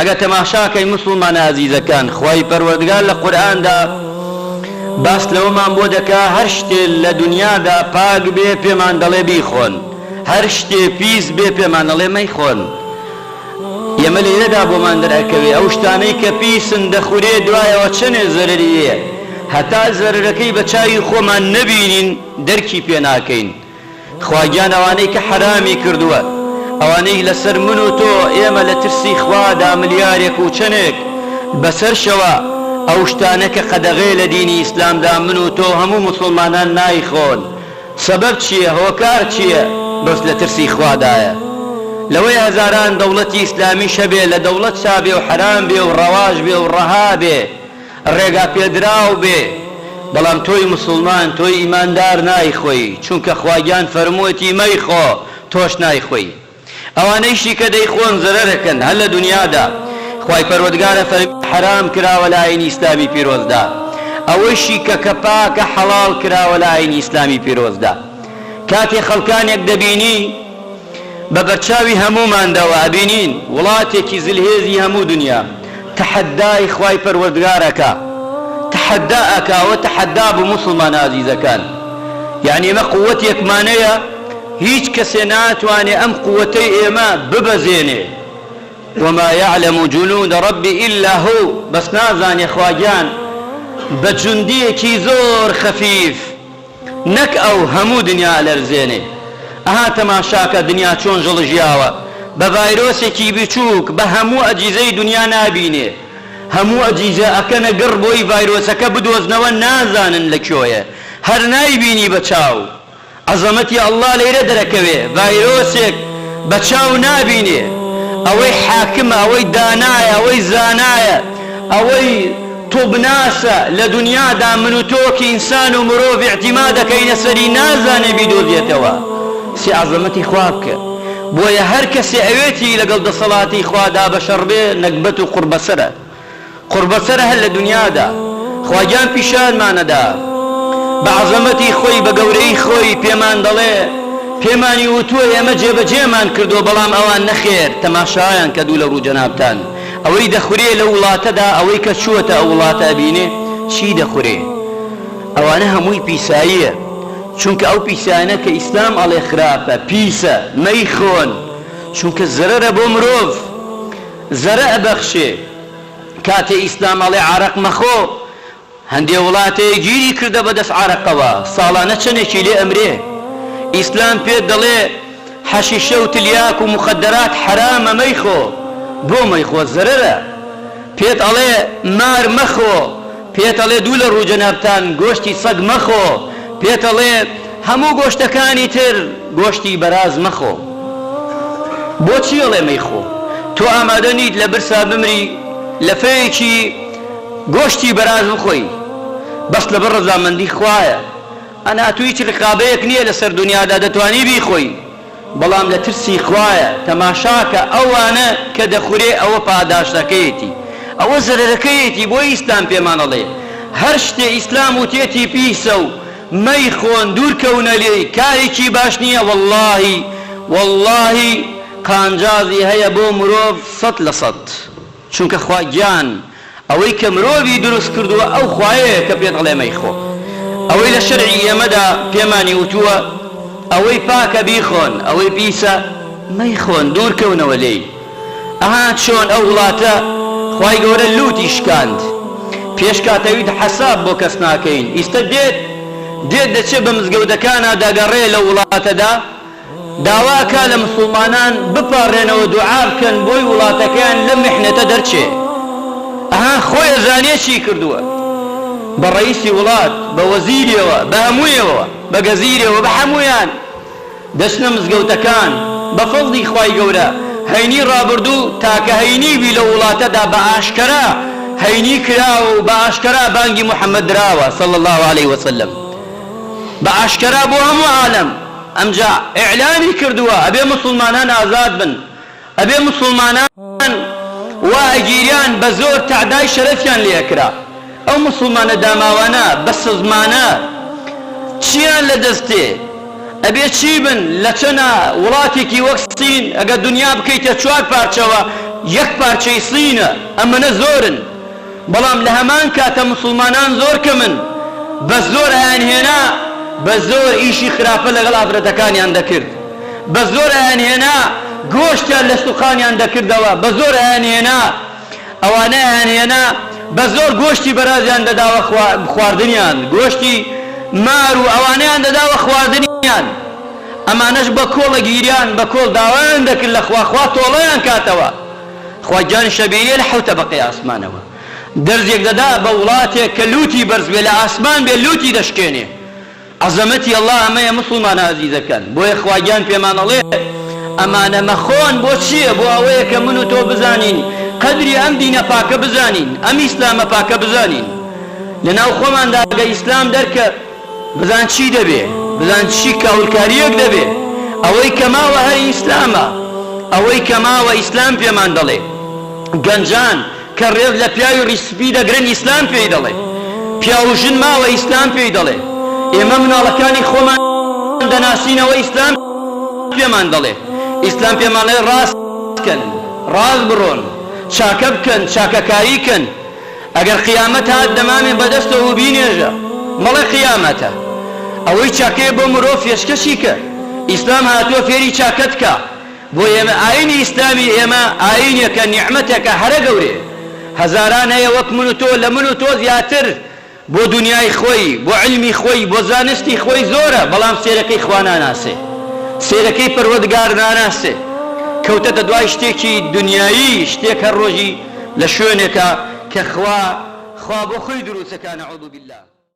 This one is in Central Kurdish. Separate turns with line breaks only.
ئەگە تەماشاکەی مسلمان عەزیزەکان خوای پەروەردگار لە قورئاندا باس لەوەمان بۆ دەکا هەر شتێ لە دنیادا پاک بێ پێمان دەڵێ بیخۆن، هەر شتێ پیس بێ پێمان دەڵێ مەیخۆن. ئێمە لێرەدا بۆمان دەرەکەوێ ئەو شتانەی کە پیسن دەخورێ دوایەوە چەنێ زەرریە هەتا زەرەکەی بە چاوی خۆمان نەبینین دەرکی پێ ناکەین. خواگیان ئەوانەی کە حرامی کردووە، ئەوانەی لەسەر من و تۆ ئێمە لە ترسی خوادا ملیارێک و چەندێک بەسەر شەوە ئەو شتانە کە قەدەغێ لە دینی ئیسلامدا من و تۆ هەموو مسلمانان نایخۆن. سەبەب چییە؟ هۆکار چییە؟ بەس لە ترسی خوادایە. لەوەی هەزاران دەوڵەتی ئیسلامی شەبێ لە دەوڵەت چابێ و حرام بێ و ڕەواژ بێ و ڕەها بێ، ڕێگا پێدراو بێ، بەڵام تۆی مسلمان تۆی ئیماندار نایخۆی، چونکە خواگیان فەرمووەتی مەیخۆ تۆش نایخۆی. ئەوانەیشی کە دەیخۆن زەرەرەکەن هەر لە دنیادا. خوای پەروەردگارە حرام کراوە لە ئاینی ئیسلامی پیرۆزدا، ئەوەیشی کە پاکە حەڵاڵ کراوە لە ئاینی ئیسلامی پیرۆزدا. کاتێ خەڵکانێک دەبینی بە بەرچاوی هەموماندەوە ئەبینین وڵاتێکی زلهێزی هەموو دنیا تەحەدای خوای پەروەردگارەکە، تەحەدا ئەکاوە تەحەدا بوو مسلمان عەزیزەکان. یعنی ئێمە قووەتێکمانەیە هیچ کەسێ ناتوانێ ئەم قووەتەی ئێمە ببەزێنێ. وما يعلم جنود ربي إلا هو، بس نازانێ خواگیان بە جوندیەکی زۆر خەفیف نەک ئەو هەموو دنیا لەرزێنێ. ئەها تەماشاکە دنیا چۆن ژڵژیاوە، بە ڤایرۆسێکی بچووک بە هەموو ئەجیزەی دنیا نابینێ، هەموو ئەجیزە ئەکەنە گڕ بۆی ڤایرۆسەکە بدۆزنەوە نازانن لەکوێیە، هەر نایبینی بە چاو. عەزەمەتی ئەڵڵا لەیرە دەرەکەوێ، ڤایرۆسێک بە چاو نابینێ، ئەوەی حاکمە، ئەوەی دانایە، ئەوەی زانایە، ئەوەی تۆبناسە لە دنیادا من و تۆکە ئینسان و مرۆڤ ئیعتیما دەکەینە سەری نازانێ بیدۆزێتەوە. سی عەزەمەتی خوا بکە. بۆیە هەر کەسێ ئەوێتی لەگەڵ دەسەڵاتی خوادا بەشەڕ بێ نەکبەت و قوربەسەرە، قوربەسەرە هەر لە دنیادا. خواگیان پیشانمانەدا بە عەزەمەتی خۆی بە گەورەی خۆی پێمان دەڵێ، پێمانی وتووە ئێمە جێبەجێمان کردو، بەڵام ئەوان نەخێر. تەماشایان کە دوو لە ڕوو جەنابتان ئەوەی دەخورێ لە وڵاتەدا، ئەوەی کە چووەتە ئەو وڵاتە بینێ چی دەخورێ. ئەوانە هەمووی پیساییە، چونکە ئەو پیسانە کە ئیسلام ئەڵێ خراپە پیسە مەیخۆن، چونکە زەرەرە بۆ مرۆڤ، زەرە ئەبەخشێ. کاتێ ئیسلام ئەڵێ عارەق مەخۆ، هەندێک وڵاتەیە گیری کردە بەدەست عارەقەوە، ساڵانە چەندێکی لێ ئەمرێ. ئیسلام پێت دەڵێ حەشیشە و تلیاک و مخدرات حرامە مەیخۆ. بۆ مەیخۆ؟ زەرەرە. پێت ئەڵێ مار مەخۆ، پێت ئەڵێ دوو لە ڕوو جەنابتان گۆشتی سەگ مەخۆ، پێت ئەڵێ هەموو گۆشتەکانی تر گۆشتی بەراز مەخۆ. بۆچی ئەڵێ مەیخۆ؟ تۆ ئامادە نیت لە برسا بمری لە فەیەکی گۆشتی بەراز بخۆی، بەس لەبەر ڕەزامەندی خوایە. ئەنا تو هیچ ڕقابەیەک نییە لەسەر دنیادا دەتوانی بیخۆی، بەڵام لە ترسی خوایە. تەماشاکە ئەوانە کە دەخورێ ئەوە پاداشتەکەیەتی، ئەوە زەرەرەکەیەتی. بۆی ئیسلام پێمان ئەڵێ هەر شتێ ئیسلام وتێتی پیسە و مەیخۆن، دوورکەونە لێی، کارێکی باش نییە. وەڵڵاهی وەڵڵاهی قانجازی هەیە بۆ مرۆڤ 100%، چونکە خواگیان ئەوەی کە مرۆڤی دروست کردووە ئەو خوایەیە کە پێت ئەڵێ مەیخۆ. ئەوەی لە شەرعی ئێمەدا پێمانی وتووە ئەوەی پاکە بیخۆن، ئەوەی پیسە مەیخۆن، دوورکەونەوە لێی. ئەها چۆن ئەو وڵاتە خوای گەورە لوتی شکاند، پێش کاتەویت حەساب بۆ کەس ناکەین. ئیستا دێت دەچێت بە مزگەوتەکانە دەگەڕێ لە وڵاتەدا، داواکە لە مسلمانان بپارڕێنەوە دوعا بکەن بۆی وڵاتەکەیان لە میحنەتە دەرچێ. ئەها خۆی ئەزانێ چی کردووە، بە ڕئیسی وڵات، بە وەزیرەوە، بە هەموویەوە، بە گەزیرەوە، بە هەموویان دەچنە مزگەوتەکان بە فەزڵی خوای گەورە. هەینی ڕابردوو تاکە هەینیوی لە وڵاتەدا بە ئاشکرا هەینی کراوە و بە ئاشکرا بانگی محەممەد دراوە صلی الله عليه وسلم، بە ئاشکرا بۆ هەموو عالەم. ئەمجا ئیعلانی کردووە ئەبێ مسلمانان ئازاد بن، ئەبێ مسلمانان وا ئەگیریان بە زۆر تعدای شەرەفیان لێکرا. ئەو مسلمانە داماوانە بە سزمانە چیان لە دەستێ؟ ئەبێ چی بن لە چەنە وڵاتێکی وەک سین ئەگە دنیا بکەیتە 4 پارچەوە یەک پارچەی سینە ئەمەنە زۆرن بەڵام لە هەمان کاتە مسلمانان زۆر کەمن بە زۆر ئایانهێنا بە زۆر ئیشی خراپە لەگەڵ ئافرەتەکانیان دەکرد بە زۆر ئایانهێنا گۆشتیان لە سوقانیان دەکردەوە بە زۆر ئایانهێنا ئەوانە ئایانهێنا بە زۆر گۆشتی بەرازیان دەداوە خواردنیان گۆشتی مار و ئەوانەیان دەداوە خواردنیان ئەمانەش بە کۆڵە گیریان بە کۆڵ داوایان دەکرد لە خوا تۆڵەیان کاتەوە خواجان شەبیرێ لە حەوتە بەقەی ئاسمانەوە دەرزێک دەدا بە وڵاتێک کە لوتی بەرز بێ لە ئاسمان بێ لوتی دەشکێنێ عەزەمەتی ئەڵڵا ئەمەیە مسڵمانە عەزیزەکان بۆیە خواجان پێمان ئەڵێ ئەمانە مەخۆن بۆ چییە بۆ ئەوەیە کە من و تۆ بزانین قەدری ئەم دینە پاکە بزانین ئەم ئیسلامە پاکە بزانین لەناو خۆماندا گە ئیسلام دەرکە بزان چی دەبێ بزان چی کاولکاریەک دەبێ ئەوەی کە ماوە هەر ئیسلامە ئەوەی کە ماوە ئیسلام پێمان دەڵێ گەنجان کە ڕێز لە پیاوی ڕیسپی دەگرن ئیسلام پێی دەڵێ پیا و ژن ماوە ئیسلام پێی دەڵێ ئێمە مناڵەکانی خۆمان دەناسینەوە ئیسلام پێمان دەڵێ ئیسلام پێمان دەڵێ ڕاست بکەن ڕاست بڕۆن چاکە بکەن چاکەکاری کەن ئەگەر قیامەت هات دەمامێ بەدەستەوە بینێژە مەڵێ قیامەتە ئەوەی چاکەیە بۆ مرۆڤ فێشکەشی کە ئیسلام هاتووە فێری چاکەت کە بۆ ئێمە ئاینی ئیسلامی ئێمە ئاینێکە نیعمەتێکە هەرە گەورێ هەزاران هەیە وەک من و تۆ لە من و تۆ زیاتر بۆ دنیای خۆی بۆ علمی خۆی بۆ زانستی خۆی زۆرە بەڵام سێرەکەی خوا ناناسێ سێرەکەی پەروەردگار ناناسێ کەوتەتە دوای شتێکی دنیایی شتێک هەر ڕۆژی لە شوێنێکە کە خوا بۆ خۆی دروستەکە نەعوذ بالله